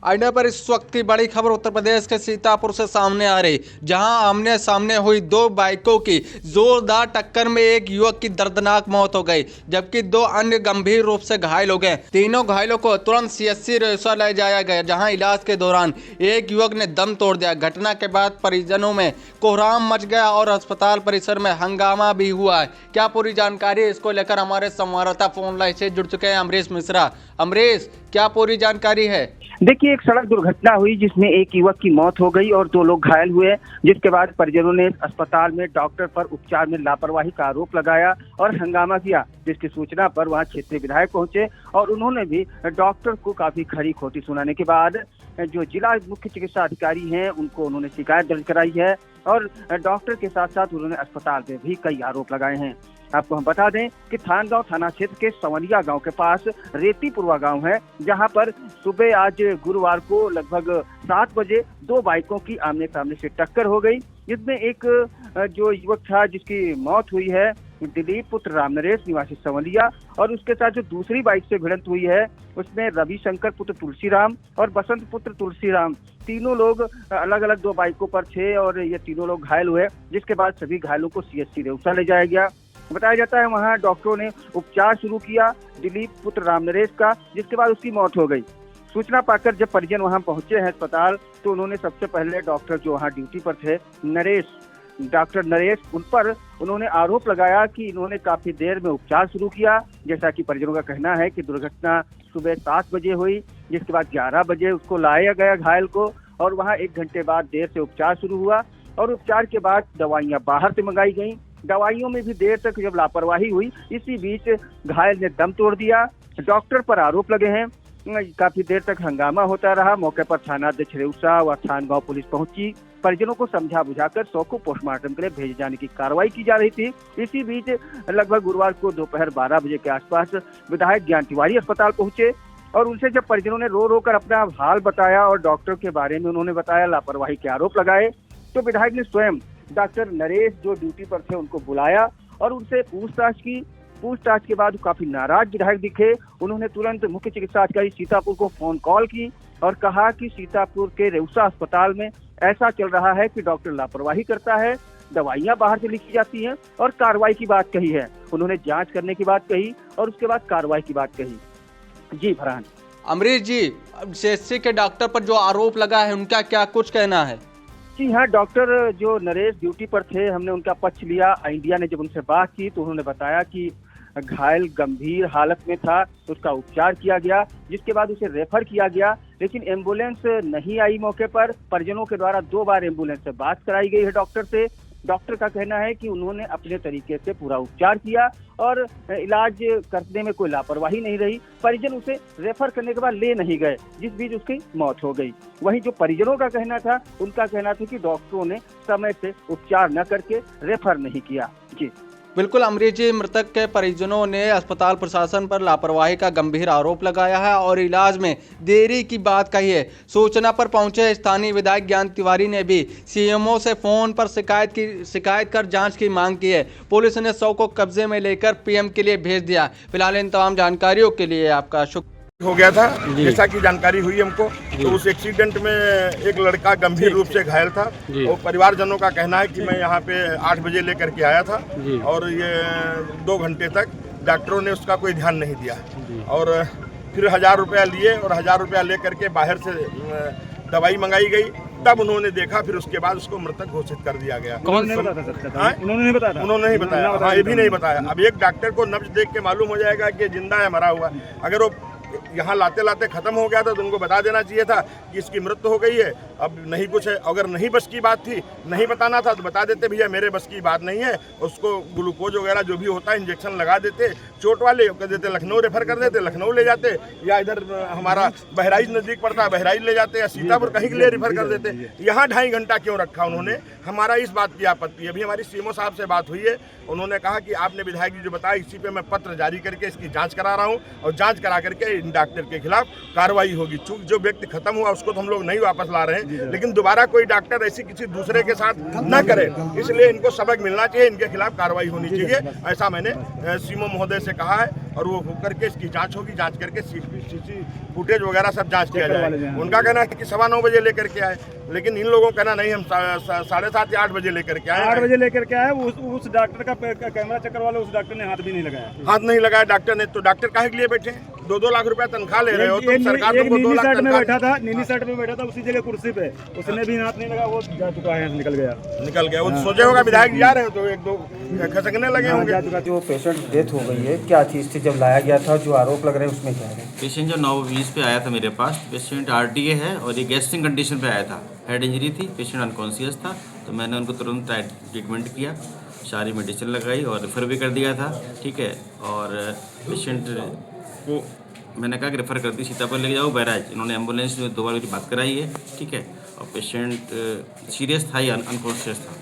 आईने पर इस वक्त की बड़ी खबर उत्तर प्रदेश के सीतापुर से सामने आ रही, जहां आमने सामने हुई दो बाइकों की जोरदार टक्कर में एक युवक की दर्दनाक मौत हो गई, जबकि दो अन्य गंभीर रूप से घायल हो गए। तीनों घायलों को तुरंत सीएचसी रेउसा ले जाया गया, जहां इलाज के दौरान एक युवक ने दम तोड़ दिया। घटना के बाद परिजनों में कोहराम मच गया और अस्पताल परिसर में हंगामा भी हुआ है। क्या पूरी जानकारी है, इसको लेकर हमारे संवाददाता फोन लाइन से जुड़ चुके हैं अमरीश मिश्रा। अमरीश, क्या पूरी जानकारी है? देखिए, एक सड़क दुर्घटना हुई जिसमें एक युवक की मौत हो गई और 2 लोग घायल हुए, जिसके बाद परिजनों ने अस्पताल में डॉक्टर पर उपचार में लापरवाही का आरोप लगाया और हंगामा किया, जिसकी सूचना पर वहां क्षेत्रीय विधायक पहुंचे और उन्होंने भी डॉक्टर को काफी खरी खोटी सुनाने के बाद जो जिला मुख्य चिकित्सा अधिकारी हैं उनको उन्होंने शिकायत दर्ज कराई है और डॉक्टर के साथ साथ उन्होंने अस्पताल में भी कई आरोप लगाए हैं। आपको हम बता दें कि थानगांव थाना क्षेत्र के संवरिया गांव के पास रेतीपुरवा गांव है, जहां पर सुबह आज गुरुवार को लगभग 7 बजे 2 बाइकों की आमने सामने से टक्कर हो गई, जिसमें एक जो युवक था जिसकी मौत हुई है दिलीप पुत्र रामनरेश निवासी संवलिया, और उसके साथ जो दूसरी बाइक से भिड़ंत हुई है उसमें रविशंकर पुत्र तुलसीराम और बसंत पुत्र तुलसीराम, तीनों लोग अलग अलग 2 बाइकों पर थे और ये तीनों लोग घायल हुए, जिसके बाद सभी घायलों को सीएचसी रेउसा ले जाया गया। बताया जाता है वहां डॉक्टरों ने उपचार शुरू किया दिलीप पुत्र रामनरेश का, जिसके बाद उसकी मौत हो गई। सूचना पाकर जब परिजन वहां पहुंचे हैं अस्पताल, तो उन्होंने सबसे पहले डॉक्टर जो वहां ड्यूटी पर थे डॉक्टर नरेश, उन पर उन्होंने आरोप लगाया कि इन्होंने काफी देर में उपचार शुरू किया। जैसा कि परिजनों का कहना है कि दुर्घटना सुबह 7 बजे हुई, जिसके बाद 11 बजे उसको लाया गया घायल को और वहां 1 घंटे बाद देर से उपचार शुरू हुआ और उपचार के बाद दवाइयां बाहर से मंगाई गई। दवाइयों में भी देर तक जब लापरवाही हुई, इसी बीच घायल ने दम तोड़ दिया। डॉक्टर पर आरोप लगे हैं। काफी देर तक हंगामा होता रहा। मौके पर थानाध्यक्ष रेउसा व थानगांव पुलिस पहुंची। परिजनों को समझा बुझाकर शव को पोस्टमार्टम के लिए भेजे जाने की कार्रवाई की जा रही थी। इसी बीच लगभग गुरुवार को दोपहर 12 बजे के आसपास विधायक ज्ञान तिवारी अस्पताल पहुंचे और उनसे जब परिजनों ने रो रो कर अपना हाल बताया और डॉक्टर के बारे में उन्होंने बताया, लापरवाही के आरोप लगाए, तो विधायक ने स्वयं डॉक्टर नरेश जो ड्यूटी पर थे उनको बुलाया और उनसे पूछताछ की। पूछताछ के बाद काफी नाराज विधायक दिखे। उन्होंने तुरंत मुख्य चिकित्सा अधिकारी सीतापुर को फोन कॉल की और कहा कि सीतापुर के रेउसा अस्पताल में ऐसा चल रहा है कि डॉक्टर लापरवाही करता है, दवाइयां बाहर से लिखी जाती हैं और कार्रवाई की बात कही है। उन्होंने जांच करने की बात कही और उसके बाद कार्रवाई की बात कही। जी फरहान। अमरीश जी, सीएचसी के डॉक्टर पर जो आरोप लगा है उनका क्या कुछ कहना है? जी हाँ, डॉक्टर जो नरेश ड्यूटी पर थे, हमने उनका पक्ष लिया। इंडिया ने जब उनसे बात की तो उन्होंने बताया कि घायल गंभीर हालत में था, उसका उपचार किया गया, जिसके बाद उसे रेफर किया गया, लेकिन एम्बुलेंस नहीं आई मौके पर। परिजनों के द्वारा 2 बार एम्बुलेंस से बात कराई गई है डॉक्टर से। डॉक्टर का कहना है कि उन्होंने अपने तरीके से पूरा उपचार किया और इलाज करने में कोई लापरवाही नहीं रही। परिजन उसे रेफर करने के बाद ले नहीं गए, जिस बीच उसकी मौत हो गई। वहीं जो परिजनों का कहना था, उनका कहना था कि डॉक्टरों ने समय से उपचार न करके रेफर नहीं किया। जी बिल्कुल अमरीश जी, मृतक के परिजनों ने अस्पताल प्रशासन पर लापरवाही का गंभीर आरोप लगाया है और इलाज में देरी की बात कही है। सूचना पर पहुंचे स्थानीय विधायक ज्ञान तिवारी ने भी सीएमओ से फोन पर शिकायत कर जांच की मांग की है। पुलिस ने शव को कब्जे में लेकर पीएम के लिए भेज दिया। फिलहाल इन तमाम जानकारियों के लिए आपका शुक्रिया। हो गया था, जैसा कि जानकारी हुई हमको, तो उस एक्सीडेंट में एक लड़का गंभीर रूप से घायल था और परिवारजनों का कहना है कि मैं यहाँ पे 8 बजे लेकर के आया था और ये 2 घंटे तक डॉक्टरों ने उसका कोई ध्यान नहीं दिया और फिर 1000 रुपया लिए और 1000 रुपया लेकर के बाहर से दवाई मंगाई गई। तब उन्होंने देखा, फिर उसके बाद उसको मृतक घोषित कर दिया गया। उन्होंने नहीं बताया। हाँ, ये भी नहीं बताया। अब एक डॉक्टर को नब्ज देख के मालूम हो जाएगा कि जिंदा है मरा हुआ। अगर वो यहाँ लाते लाते खत्म हो गया था तो उनको बता देना चाहिए था कि इसकी मृत्यु हो गई है, अब नहीं कुछ है। अगर नहीं बस की बात थी, नहीं बताना था तो बता देते भैया मेरे बस की बात नहीं है, उसको ग्लूकोज वगैरह जो भी होता है इंजेक्शन लगा देते। चोट वाले कर देते लखनऊ रेफर कर देते, लखनऊ ले जाते, या इधर हमारा बहराइच नजदीक पड़ता है बहराइच ले जाते, या सीतापुर कहीं के लिए रेफर कर देते। यहाँ 2.5 घंटा क्यों रखा उन्होंने? हमारा इस बात की आपत्ति है। अभी हमारी सीएमओ साहब से बात हुई है, उन्होंने कहा कि आपने विधायक जी जो बताया इसी पे मैं पत्र जारी करके इसकी जांच करा रहा हूँ और जांच करा करके इन डॉक्टर के खिलाफ कार्रवाई होगी। चूंकि जो व्यक्ति खत्म हुआ उसको तो हम लोग नहीं वापस ला रहे हैं, लेकिन दोबारा कोई डॉक्टर ऐसी किसी दूसरे के साथ न करे, इसलिए इनको सबक मिलना चाहिए, इनके खिलाफ कार्रवाई होनी चाहिए। ऐसा मैंने सीएमओ महोदय से कहा है और वो होकर के इसकी जांच होगी, जांच करके सीसी फुटेज वगैरह सब जांच किया जाएगा। उनका कहना है कि 9:15 बजे लेकर के आए, लेकिन इन लोगों का कहना नहीं, हम 7:30 या 8 बजे लेकर के आए। 8 बजे लेकर के आए। उस डॉक्टर का कैमरा चक्कर वाले उस डॉक्टर ने हाथ भी नहीं लगाया। हाथ नहीं लगाया डॉक्टर ने, तो डॉक्टर काहे के लिए बैठे हैं? 2-2 लाख रुपया तनख्वाह ले रहे हो तुम, सरकार तुमको 2 लाख में बैठा था, नीली शर्ट में बैठा था उसी जगह कुर्सी पे, उसने भी हाथ नहीं लगा, वो जा चुका है, निकल गया। वो सोचे होगा विधायक जा रहे हो तो 1-2 खसकने लगे होंगे। जो पेशेंट डेथ हो गई है, क्या चीज थी जब लाया गया था, जो आरोप लग रहे हैं उसमें क्या है? पेशेंट जो 9:20 पे आया था मेरे पास, पेशेंट आरटीए है और ये गैस्ट्रिक कंडीशन पे आया था, हेड इंजरी थी, पेशेंट अनकॉन्शियस था, तो मैंने उनको तुरंत ट्रीटमेंट किया, सारी मेडिसिन लगाई और रेफ़र भी कर दिया था, ठीक है। और पेशेंट को मैंने कहा कि रेफ़र कर दी, सीतापुर लेके जाओ बैराज, इन्होंने एम्बुलेंस में 2 बार मेरी बात कराई है, ठीक है। और पेशेंट सीरियस था या अनकॉन्शियस था।